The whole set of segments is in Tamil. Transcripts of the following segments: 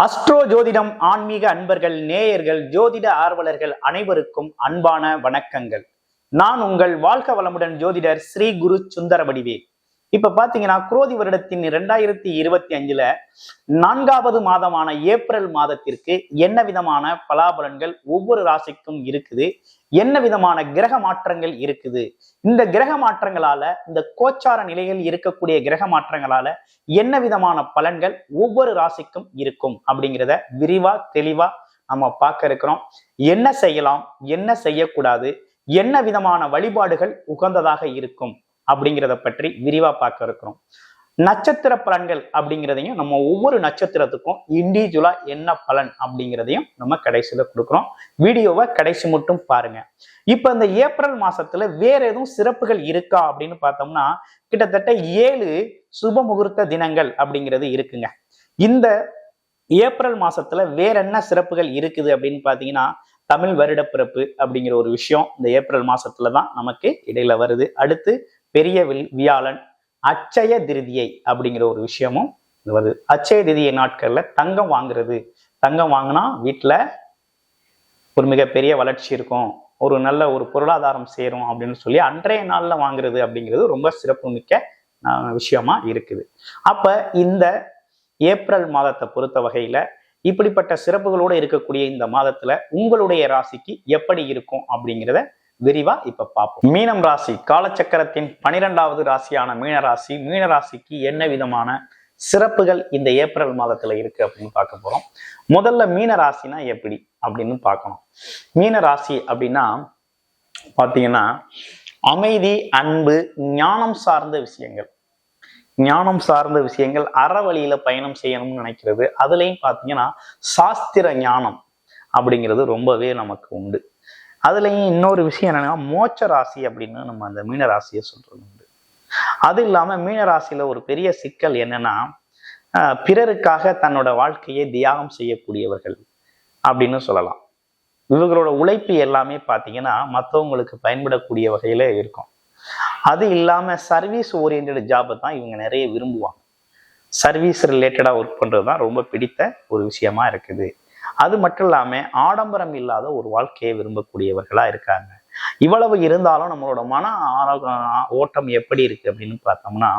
அஸ்ட்ரோ ஜோதிடம் ஆன்மீக அன்பர்கள், நேயர்கள், ஜோதிட ஆர்வலர்கள் அனைவருக்கும் அன்பான வணக்கங்கள். நான் உங்கள் வாழ்க வளமுடன் ஜோதிடர் ஸ்ரீ குரு சுந்தரவடிவேல். இப்ப பாத்தீங்கன்னா குரோதி வருடத்தின் 2025 4வது மாதமான ஏப்ரல் மாதத்திற்கு என்ன விதமான பலாபலன்கள் ஒவ்வொரு ராசிக்கும் இருக்குது, என்ன விதமான கிரக மாற்றங்கள் இருக்குது, இந்த கிரக மாற்றங்களால, இந்த கோச்சார நிலையில் இருக்கக்கூடிய கிரக மாற்றங்களால என்ன விதமான பலன்கள் ஒவ்வொரு ராசிக்கும் இருக்கும் அப்படிங்கிறத விரிவா தெளிவா நம்ம பார்க்க இருக்கிறோம். என்ன செய்யலாம், என்ன செய்யக்கூடாது, என்ன விதமான வழிபாடுகள் உகந்ததாக இருக்கும் அப்படிங்கிறத பற்றி விரிவா பார்க்க இருக்கிறோம். நட்சத்திர பலன்கள் அப்படிங்கிறதையும் நம்ம ஒவ்வொரு நட்சத்திரத்துக்கும் இண்டிவிஜுவலா என்ன பலன் அப்படிங்கிறதையும் நம்ம கடைசியில கொடுக்குறோம். வீடியோவை கடைசி மட்டும் பாருங்க. இப்ப இந்த ஏப்ரல் மாசத்துல வேற எதுவும் சிறப்புகள் இருக்கா அப்படின்னு பார்த்தோம்னா கிட்டத்தட்ட 7 சுப முகூர்த்த தினங்கள் அப்படிங்கிறது இருக்குங்க. இந்த ஏப்ரல் மாசத்துல வேற என்ன சிறப்புகள் இருக்குது அப்படின்னு பாத்தீங்கன்னா தமிழ் வருட பிறப்பு அப்படிங்கிற ஒரு விஷயம் இந்த ஏப்ரல் மாசத்துலதான் நமக்கு இடையில வருது. அடுத்து பெரிய வியாழன், அட்சய திருதியை அப்படிங்கிற ஒரு விஷயமும் வருது. அட்சய திருதியை நாட்கள்ல தங்கம் வாங்குறது, தங்கம் வாங்கினா வீட்டுல ஒரு மிகப்பெரிய வளர்ச்சி இருக்கும், ஒரு நல்ல ஒரு பொருளாதாரம் சேரும் அப்படின்னு சொல்லி அன்றைய நாள்ல வாங்குறது அப்படிங்கிறது ரொம்ப சிறப்பு மிக்க விஷயமா இருக்குது. அப்ப இந்த ஏப்ரல் மாதத்தை பொறுத்த வகையில இப்படிப்பட்ட சிறப்புகளோடு இருக்கக்கூடிய இந்த மாதத்துல உங்களுடைய ராசிக்கு எப்படி இருக்கும் அப்படிங்கிறத விரிவா இப்ப பார்ப்போம். மீனம் ராசி, காலச்சக்கரத்தின் 12வது ராசியான மீனராசி. மீனராசிக்கு என்ன விதமான சிறப்புகள் இந்த ஏப்ரல் மாதத்துல இருக்கு அப்படின்னு பார்க்க போறோம். முதல்ல மீனராசினா எப்படி அப்படின்னு பார்க்கணும். மீனராசி அப்படின்னா பாத்தீங்கன்னா அமைதி, அன்பு, ஞானம் சார்ந்த விஷயங்கள், ஞானம் சார்ந்த விஷயங்கள், அறவழியில பயணம் செய்யணும்னு நினைக்கிறது. அதுலயும் பாத்தீங்கன்னா சாஸ்திர ஞானம் அப்படிங்கிறது ரொம்பவே நமக்கு உண்டு. அதுலயும் இன்னொரு விஷயம் என்னன்னா மோட்ச ராசி அப்படின்னு நம்ம அந்த மீன ராசியை சொல்றது உண்டு. அது இல்லாம மீன ராசியில ஒரு பெரிய சிக்கல் என்னன்னா பிறருக்காக தன்னோட வாழ்க்கையை தியாகம் செய்யக்கூடியவர்கள் அப்படின்னு சொல்லலாம். இவங்களோட உழைப்பு எல்லாமே பாத்தீங்கன்னா மற்றவங்களுக்கு பயன்படக்கூடிய வகையில இருக்கும். அது இல்லாம சர்வீஸ் ஓரியன்ட் ஜாபை தான் இவங்க நிறைய விரும்புவாங்க. சர்வீஸ் ரிலேட்டடா ஒர்க் பண்றதுதான் ரொம்ப பிடித்த ஒரு விஷயமா இருக்குது. அது மட்டும் இல்லாம ஆடம்பரம் இல்லாத ஒரு வாழ்க்கையை விரும்பக்கூடியவர்களா இருக்காங்க. இவ்வளவு இருந்தாலும் நம்மளோட மன ஓட்டம் எப்படி இருக்கு அப்படின்னு பார்த்தோம்னா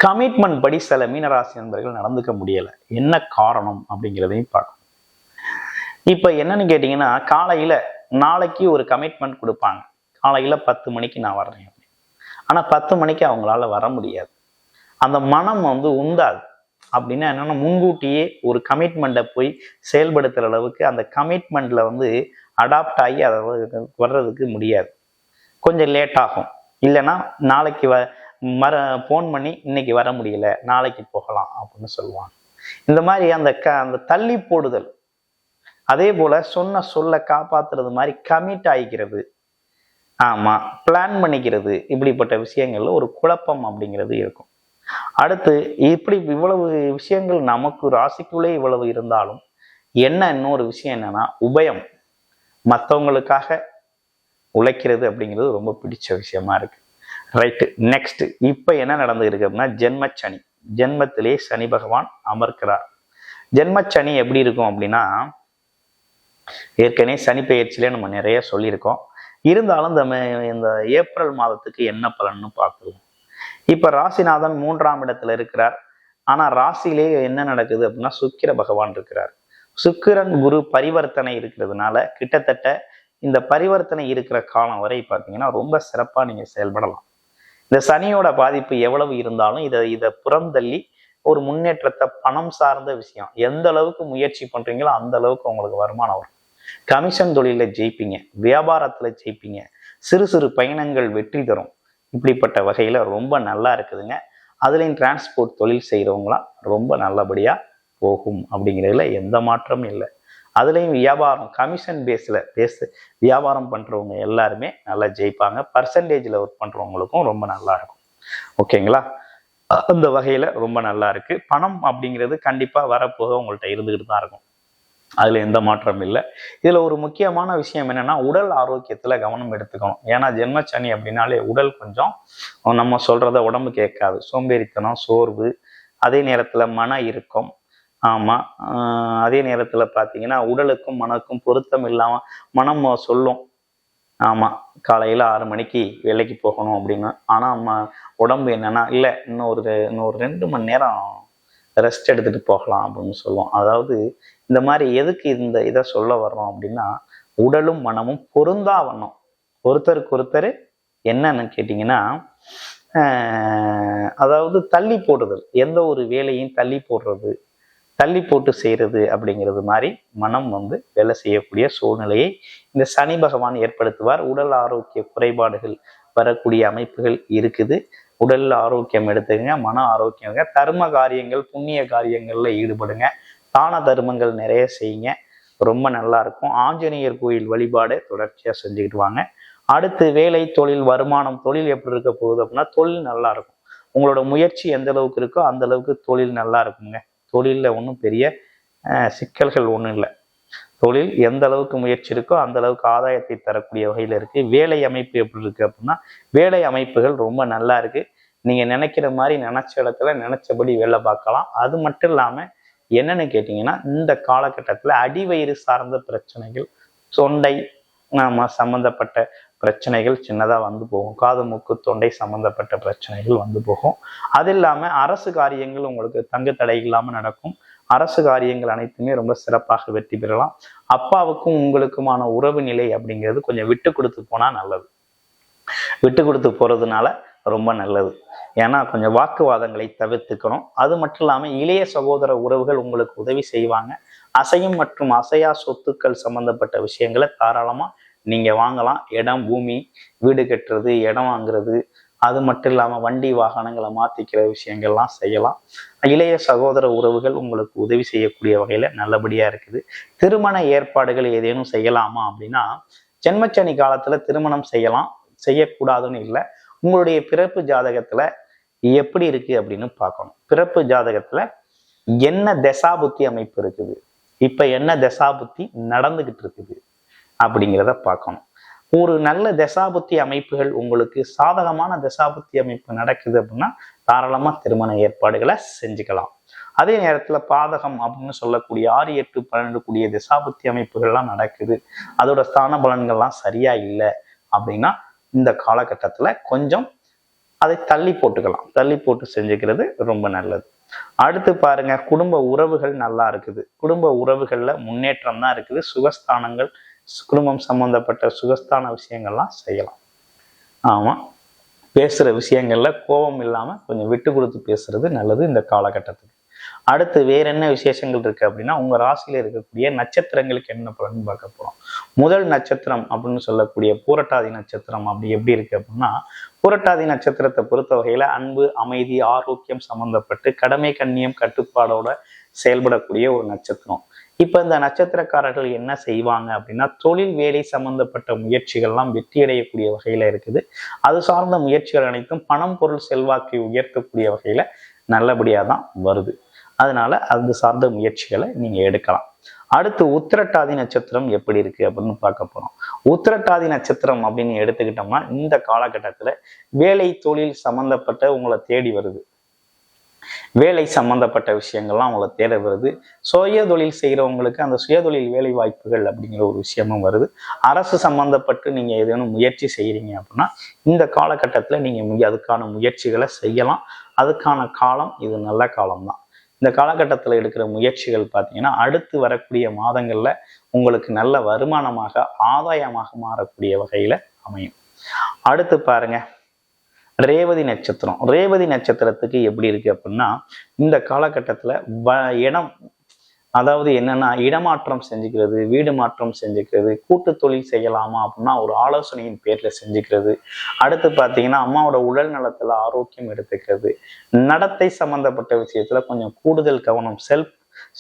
கமிட்மெண்ட் படி சில மீனராசி நண்பர்கள் நடந்துக்க முடியல. என்ன காரணம் அப்படிங்கிறதையும் பார்க்கணும். இப்ப என்னன்னு கேட்டீங்கன்னா காலையில நாளைக்கு ஒரு கமிட்மெண்ட் கொடுப்பாங்க, காலையில 10 மணிக்கு நான் வர்றேன், ஆனா 10 மணிக்கு அவங்களால வர முடியாது. அந்த மனம் உந்தாது. அப்படின்னா என்னன்னா முன்கூட்டியே ஒரு கமிட்மெண்ட்டை போய் செயல்படுத்துற அளவுக்கு அந்த கமிட்மெண்ட்ல அடாப்ட் ஆகி அதை வர்றதுக்கு முடியாது. கொஞ்சம் லேட் ஆகும். இல்லைன்னா நாளைக்கு ஃபோன் பண்ணி இன்னைக்கு வர முடியல, நாளைக்கு போகலாம் அப்படின்னு சொல்லுவாங்க. இந்த மாதிரி அந்த தள்ளி போடுதல், அதே போல சொன்ன சொல்ல காப்பாத்துறது மாதிரி கமிட் ஆகிக்கிறது, ஆமா பிளான் பண்ணிக்கிறது, இப்படிப்பட்ட விஷயங்கள்ல ஒரு குழப்பம் அப்படிங்கிறது இருக்கும். அடுத்து இப்படி இவ்வளவு விஷயங்கள் நமக்கு ராசிக்குள்ளே இவ்வளவு இருந்தாலும் இன்னொரு விஷயம் என்னன்னா உபயம், மற்றவங்களுக்காக உழைக்கிறது அப்படிங்கிறது ரொம்ப பிடிச்ச விஷயமா இருக்கு. ரைட்டு, நெக்ஸ்ட் இப்ப என்ன நடந்து இருக்கு அப்படின்னா ஜென்மச்சனி. ஜென்மத்திலே சனி பகவான் அமர்க்கிறார். ஜென்மச்சனி எப்படி இருக்கும் அப்படின்னா ஏற்கனவே சனி பெயர்ச்சியிலே நம்ம நிறைய சொல்லியிருக்கோம். இருந்தாலும் இந்த ஏப்ரல் மாதத்துக்கு என்ன பலன்னு பார்த்துருவோம். இப்ப ராசிநாதன் 3ஆம் இடத்துல இருக்கிறார். ஆனா ராசியிலே என்ன நடக்குது அப்படின்னா சுக்கிர பகவான் இருக்கிறார். சுக்கிரன் குரு பரிவர்த்தனை இருக்கிறதுனால கிட்டத்தட்ட இந்த பரிவர்த்தனை இருக்கிற காலம் வரை பார்த்தீங்கன்னா ரொம்ப சிறப்பா நீங்க செயல்படலாம். இந்த சனியோட பாதிப்பு எவ்வளவு இருந்தாலும் இதை புறந்தள்ளி ஒரு முன்னேற்றத்தை, பணம் சார்ந்த விஷயம் எந்த அளவுக்கு முயற்சி பண்றீங்களோ அந்த அளவுக்கு உங்களுக்கு வருமானம் வரும். கமிஷன் தொழில ஜெயிப்பீங்க, வியாபாரத்துல ஜெயிப்பீங்க, சிறு சிறு பயணங்கள் வெற்றி தரும். இப்படிப்பட்ட வகையில ரொம்ப நல்லா இருக்குதுங்க. அதுலயும் டிரான்ஸ்போர்ட் தொழில் செய்யறவங்களாம் ரொம்ப நல்லபடியா போகும் அப்படிங்கிறதுல எந்த மாற்றமும் இல்லை. அதுலயும் வியாபாரம் கமிஷன் பேஸ் வியாபாரம் பண்றவங்க எல்லாருமே நல்லா ஜெயிப்பாங்க. பர்சன்டேஜ்ல ஒர்க் பண்றவங்களுக்கும் ரொம்ப நல்லா இருக்கும். ஓகேங்களா? அந்த வகையில ரொம்ப நல்லா இருக்கு. பணம் அப்படிங்கிறது கண்டிப்பா வரப்போக உங்கள்கிட்ட இருந்துகிட்டு தான் இருக்கும். அதுல எந்த மாற்றம் இல்லை. இதுல ஒரு முக்கியமான விஷயம் என்னன்னா உடல் ஆரோக்கியத்துல கவனம் எடுத்துக்கணும். ஏன்னா ஜென்மச்சனி அப்படின்னாலே உடல் கொஞ்சம் நம்ம சொல்றத உடம்பு கேட்காது. சோம்பேறித்தனம், சோர்வு, அதே நேரத்துல மன இறுக்கம். ஆமா. அதே நேரத்துல பாத்தீங்கன்னா உடலுக்கும் மனக்கும் பொருத்தம் இல்லாம மனம் சொல்லும். ஆமா, காலையில 6 மணிக்கு வேலைக்கு போகணும் அப்படின்னு. ஆனா உடம்பு என்னன்னா இல்ல, இன்னொரு 2 மணி நேரம் ரெஸ்ட் எடுத்துட்டு போகலாம் அப்படின்னு சொல்லுவோம். அதாவது இந்த மாதிரி எதுக்கு இந்த இதை சொல்ல வர்றோம் அப்படின்னா, உடலும் மனமும் பொருந்தா வண்ணம் ஒருத்தருக்கு ஒருத்தர் என்னன்னு கேட்டீங்கன்னா, அதாவது தள்ளி போடுதல், எந்த ஒரு வேலையும் தள்ளி போடுறது, தள்ளி போட்டு செய்யறது அப்படிங்கிறது மாதிரி மனம் வேலை செய்யக்கூடிய சூழ்நிலையை இந்த சனி பகவான் ஏற்படுத்துவார். உடல் ஆரோக்கிய குறைபாடுகள் வரக்கூடிய அமைப்புகள் இருக்குது. உடல் ஆரோக்கியம் எடுத்துக்கங்க, மன ஆரோக்கியம், தர்ம காரியங்கள் புண்ணிய காரியங்கள்ல ஈடுபடுங்க, தான தர்மங்கள் நிறைய செய்யுங்க, ரொம்ப நல்லா இருக்கும். ஆஞ்சநேயர் கோயில் வழிபாடு தொடர்ச்சியா செஞ்சுக்கிட்டு வாங்க. அடுத்து வேலை, தொழில், வருமானம். தொழில் எப்படி இருக்க போகுது அப்படின்னா, தொழில் நல்லா இருக்கும். உங்களோட முயற்சி எந்த அளவுக்கு இருக்கோ அந்த அளவுக்கு தொழில் நல்லா இருக்குங்க. தொழிலில் ஒன்றும் பெரிய சிக்கல்கள் ஒன்றும் இல்லை. தொழில் எந்த அளவுக்கு முயற்சி இருக்கோ அந்த அளவுக்கு ஆதாயத்தை தரக்கூடிய வகையில் இருக்கு. வேலை அமைப்பு எப்படி இருக்கு அப்படின்னா, வேலை அமைப்புகள் ரொம்ப நல்லா இருக்கு. நீங்க நினைக்கிற மாதிரி நினைச்ச இடத்துல நினைச்சபடி வேலை பார்க்கலாம். அது மட்டும் இல்லாம என்னன்னு கேட்டீங்கன்னா, இந்த காலகட்டத்தில் அடிவயிறு சார்ந்த பிரச்சனைகள், தொண்டை சம்பந்தப்பட்ட பிரச்சனைகள் சின்னதா போகும். காது மூக்கு தொண்டை சம்பந்தப்பட்ட பிரச்சனைகள் போகும். அது இல்லாம அரசு காரியங்கள் உங்களுக்கு தங்கு தடை இல்லாம நடக்கும். அரசு காரியங்கள் அனைத்துமே ரொம்ப சிறப்பாக வெற்றி பெறலாம். அப்பாவுக்கும் உங்களுக்குமான உறவு நிலை அப்படிங்கிறது கொஞ்சம் விட்டு கொடுத்து போனா நல்லது. விட்டு கொடுத்து போறதுனால ரொம்ப நல்லது. ஏன்னா கொஞ்சம் வாக்குவாதங்களை தவிர்த்துக்கணும். அது மட்டும் இல்லாம இளைய சகோதர உறவுகள் உங்களுக்கு உதவி செய்வாங்க. அசையும் மற்றும் அசையா சொத்துக்கள் சம்பந்தப்பட்ட விஷயங்களை தாராளமா நீங்க வாங்கலாம். இடம், பூமி, வீடு கட்டுறது, இடம் வாங்குறது, அது மட்டும் இல்லாம வண்டி வாகனங்களை மாத்திக்கிற விஷயங்கள்லாம் செய்யலாம். இளைய சகோதர உறவுகள் உங்களுக்கு உதவி செய்யக்கூடிய வகையில நல்லபடியா இருக்குது. திருமண ஏற்பாடுகள் ஏதேனும் செய்யலாமா அப்படின்னா, ஜென்மச்சனி காலத்துல திருமணம் செய்யலாம், செய்யக்கூடாதுன்னு இல்லை. உங்களுடைய பிறப்பு ஜாதகத்துல எப்படி இருக்கு அப்படின்னு பார்க்கணும். பிறப்பு ஜாதகத்துல என்ன தசாபுத்தி அமைப்பு இருக்குது, இப்ப என்ன தசாபுத்தி நடந்துகிட்டு இருக்குது அப்படிங்கிறத பார்க்கணும். ஒரு நல்ல தசாபுத்தி அமைப்புகள் உங்களுக்கு சாதகமான தசாபுத்தி அமைப்பு நடக்குது அப்படின்னா தாராளமா திருமண ஏற்பாடுகளை செஞ்சுக்கலாம். அதே நேரத்துல பாதகம் அப்படின்னு சொல்லக்கூடிய 6, 8, 12 கூடிய தசாபுத்தி அமைப்புகள்லாம் நடக்குது, அதோட ஸ்தான பலன்கள்லாம் சரியா இல்லை அப்படின்னா இந்த காலகட்டத்துல கொஞ்சம் அதை தள்ளி போட்டுக்கலாம். தள்ளி போட்டு செஞ்சுக்கிறது ரொம்ப நல்லது. அடுத்து பாருங்க, குடும்ப உறவுகள் நல்லா இருக்குது. குடும்ப உறவுகள்ல முன்னேற்றம் தான் இருக்குது. சுகஸ்தானங்கள், குடும்பம் சம்பந்தப்பட்ட சுகஸ்தான விஷயங்கள்லாம் செய்யலாம். ஆமா, பேசுற விஷயங்கள்ல கோபம் இல்லாம கொஞ்சம் விட்டு கொடுத்து பேசுறது நல்லது இந்த காலகட்டத்துக்கு. அடுத்து வேற என்ன விசேஷங்கள் இருக்கு அப்படின்னா, உங்க ராசியில இருக்கக்கூடிய நட்சத்திரங்களுக்கு என்ன பலன் பார்க்க போறோம். முதல் நட்சத்திரம் அப்படின்னு சொல்லக்கூடிய பூரட்டாதி நட்சத்திரம் அப்படி எப்படி இருக்கு அப்படின்னா, பூரட்டாதி நட்சத்திரத்தை பொறுத்த வகையில அன்பு, அமைதி, ஆரோக்கியம் சம்பந்தப்பட்டு கடமை, கண்ணியம், கட்டுப்பாடோட செயல்படக்கூடிய ஒரு நட்சத்திரம். இப்ப இந்த நட்சத்திரக்காரர்கள் என்ன செய்வாங்க அப்படின்னா, தொழில் வேலை சம்பந்தப்பட்ட முயற்சிகள்லாம் வெற்றி அடையக்கூடிய வகையில இருக்குது. அது சார்ந்த முயற்சிகள் அனைத்தும் பணம், பொருள், செல்வாக்கை உயர்த்தக்கூடிய வகையில நல்லபடியா தான் வருது. அதனால அது சார்ந்த முயற்சிகளை நீங்க எடுக்கலாம். அடுத்து உத்திரட்டாதி நட்சத்திரம் எப்படி இருக்கு அப்படின்னு பார்க்க போறோம். உத்திரட்டாதி நட்சத்திரம் அப்படின்னு எடுத்துக்கிட்டோம்னா இந்த காலகட்டத்துல வேலை, தொழில் சம்பந்தப்பட்ட உங்களை தேடி வருது. வேலை சம்பந்தப்பட்ட விஷயங்கள்லாம் உங்களை தேட வருது. சுய தொழில் செய்யறவங்களுக்கு அந்த சுயதொழில் வேலை வாய்ப்புகள் அப்படிங்கிற ஒரு விஷயமும் வருது. அரசு சம்பந்தப்பட்டு நீங்க ஏதேனும் முயற்சி செய்யறீங்க அப்படின்னா இந்த காலகட்டத்துல நீங்க அதுக்கான முயற்சிகளை செய்யலாம். அதுக்கான காலம் இது நல்ல காலம்தான். இந்த காலகட்டத்தில் எடுக்கிற முயற்சிகள் பார்த்தீங்கன்னா அடுத்து வரக்கூடிய மாதங்கள்ல உங்களுக்கு நல்ல வருமானமாக, ஆதாயமாக மாறக்கூடிய வகையில அமையும். அடுத்து பாருங்க, ரேவதி நட்சத்திரம். ரேவதி நட்சத்திரத்துக்கு எப்படி இருக்கு அப்படின்னா, இந்த காலகட்டத்துல இடம், அதாவது என்னன்னா இடமாற்றம் செஞ்சுக்கிறது, வீடு மாற்றம் செஞ்சுக்கிறது, கூட்டு தொழில் செய்யலாமா அப்படின்னா ஒரு ஆலோசனையின் பேர்ல செஞ்சுக்கிறது. அடுத்து பார்த்தீங்கன்னா அம்மாவோட உடல் நலத்துல ஆரோக்கியம் எடுத்துக்கிறது, நடத்தை சம்பந்தப்பட்ட விஷயத்துல கொஞ்சம் கூடுதல் கவனம்,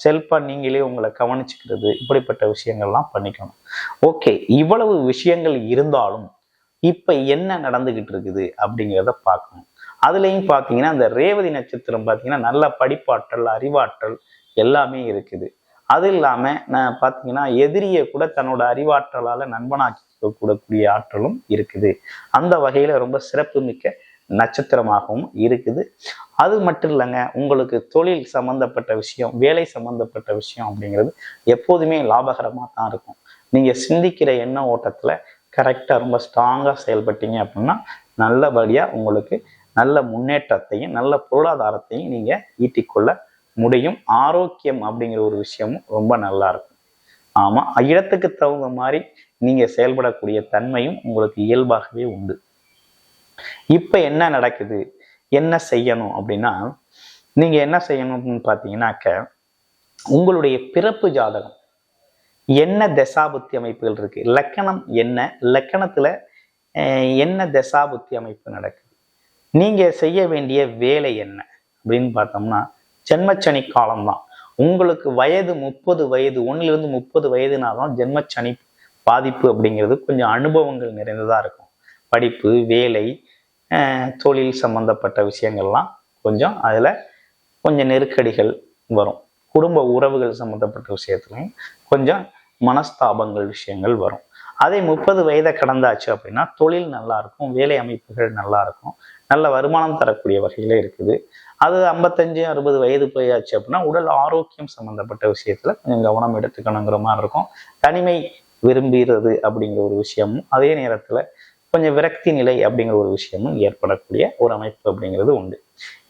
செல்ஃபா நீங்களே உங்களை கவனிச்சுக்கிறது, இப்படிப்பட்ட விஷயங்கள்லாம் பண்ணிக்கணும். ஓகே, இவ்வளவு விஷயங்கள் இருந்தாலும் இப்ப என்ன நடந்துகிட்டு இருக்குது அப்படிங்கிறத பார்க்கணும். அதுலயும் பார்த்தீங்கன்னா இந்த ரேவதி நட்சத்திரம் பார்த்தீங்கன்னா நல்ல படிப்பாற்றல், அறிவாற்றல் எல்லாமே இருக்குது. அது இல்லாம நான் பார்த்தீங்கன்னா எதிரியை கூட தன்னோட அறிவாற்றலால நண்பனாக்கி கூடக்கூடிய ஆற்றலும் இருக்குது. அந்த வகையில ரொம்ப சிறப்பு மிக்க நட்சத்திரமாகவும் இருக்குது. அது மட்டும் இல்லைங்க, உங்களுக்கு தொழில் சம்பந்தப்பட்ட விஷயம், வேலை சம்பந்தப்பட்ட விஷயம் அப்படிங்கிறது எப்போதுமே லாபகரமாக தான் இருக்கும். நீங்க சிந்திக்கிற எண்ண ஓட்டத்துல கரெக்டாக ரொம்ப ஸ்ட்ராங்காக செயல்பட்டீங்க அப்படின்னா நல்லபடியாக உங்களுக்கு நல்ல முன்னேற்றத்தையும் நல்ல பொருளாதாரத்தையும் நீங்க ஈட்டிக்கொள்ள முடியும். ஆரோக்கியம் அப்படிங்கிற ஒரு விஷயமும் ரொம்ப நல்லா இருக்கும். ஆமா, இடத்துக்கு தகுந்த மாதிரி நீங்க செயல்படக்கூடிய தன்மையும் உங்களுக்கு இயல்பாகவே உண்டு. இப்ப என்ன நடக்குது, என்ன செய்யணும் அப்படின்னா, நீங்க என்ன செய்யணும்னு பாத்தீங்கன்னாக்க, உங்களுடைய பிறப்பு ஜாதகம் என்ன தசாபுத்தி அமைப்புகள் இருக்கு, லக்கணம் என்ன, லக்கணத்துல என்ன தசாபுத்தி அமைப்பு நடக்குது, நீங்க செய்ய வேண்டிய வேலை என்ன அப்படின்னு பார்த்தோம்னா, ஜென்மச்சனி காலம்தான். உங்களுக்கு வயது 30 வயது, 1லிருந்து 30 வயதுனாதான் ஜென்மச்சனி பாதிப்பு அப்படிங்கிறது கொஞ்சம் அனுபவங்கள் நிறைந்ததா இருக்கும். படிப்பு, வேலை, தொழில் சம்பந்தப்பட்ட விஷயங்கள்லாம் கொஞ்சம் அதுல கொஞ்சம் நெருக்கடிகள் வரும். குடும்ப உறவுகள் சம்பந்தப்பட்ட விஷயத்துலையும் கொஞ்சம் மனஸ்தாபங்கள் விஷயங்கள் வரும். அதே 30 வயதை கடந்தாச்சு அப்படின்னா தொழில் நல்லா இருக்கும், வேலை அமைப்புகள் நல்லா இருக்கும், நல்ல வருமானம் தரக்கூடிய வகையில இருக்குது. அது 55 60 வயது போயாச்சு அப்படின்னா உடல் ஆரோக்கியம் சம்பந்தப்பட்ட விஷயத்துல கொஞ்சம் கவனம் எடுத்துக்கணுங்கிற மாதிரி இருக்கும். தனிமை விரும்புகிறது அப்படிங்கிற ஒரு விஷயமும், அதே நேரத்துல கொஞ்சம் விரக்தி நிலை அப்படிங்கிற ஒரு விஷயமும் ஏற்படக்கூடிய ஒரு அமைப்பு அப்படிங்கிறது உண்டு.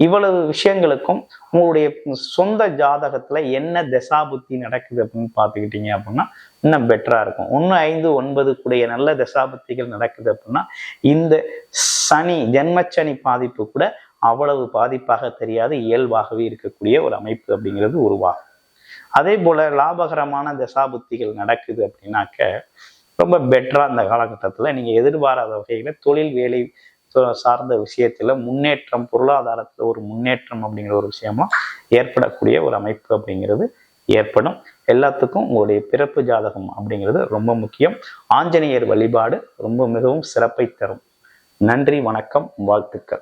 இவ்வளவு விஷயங்களுக்கும் உங்களுடைய சொந்த ஜாதகத்துல என்ன தசாபுத்தி நடக்குது அப்படின்னு பார்த்துக்கிட்டீங்க அப்படின்னா இன்னும் பெட்டரா இருக்கும். 1 5 9 கூடிய நல்ல தசாபுத்திகள் நடக்குது அப்படின்னா இந்த சனி ஜென்மச்சனி பாதிப்பு கூட அவ்வளவு பாதிப்பாக தெரியாது, இயல்பாகவே இருக்கக்கூடிய ஒரு அமைப்பு அப்படிங்கிறது உருவாகும். அதே போல லாபகரமான தசாபுத்திகள் நடக்குது அப்படின்னாக்க ரொம்ப பெட்டரா அந்த காலகட்டத்துல நீங்க எதிர்பாராத வகையில தொழில் வேலை சார்ந்த விஷயத்துல முன்னேற்றம், பொருளாதாரத்துல ஒரு முன்னேற்றம் அப்படிங்கிற ஒரு விஷயமா ஏற்படக்கூடிய ஒரு அமைப்பு அப்படிங்கிறது ஏற்படும். எல்லாத்துக்கும் உங்களுடைய பிறப்பு ஜாதகம் அப்படிங்கிறது ரொம்ப முக்கியம். ஆஞ்சநேயர் வழிபாடு ரொம்ப மிகவும் சிறப்பை தரும். நன்றி, வணக்கம், வாழ்த்துக்கள்.